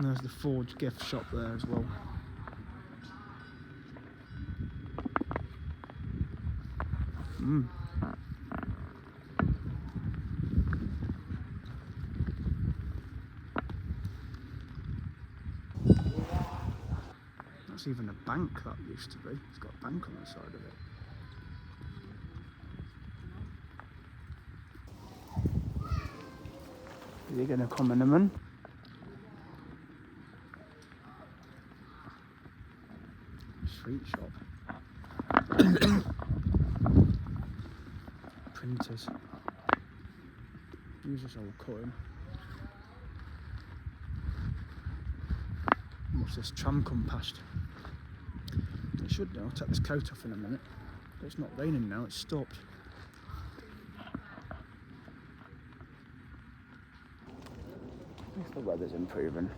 And there's the Forge gift shop there as well. That's even a bank, that used to be. It's got a bank on the side of it. Is he going to come in a minute? Street shop. Printers. Use this old coin. What's this tram come past? It should do. I'll take this coat off in a minute. But it's not raining now, it's stopped. At least the weather's improving.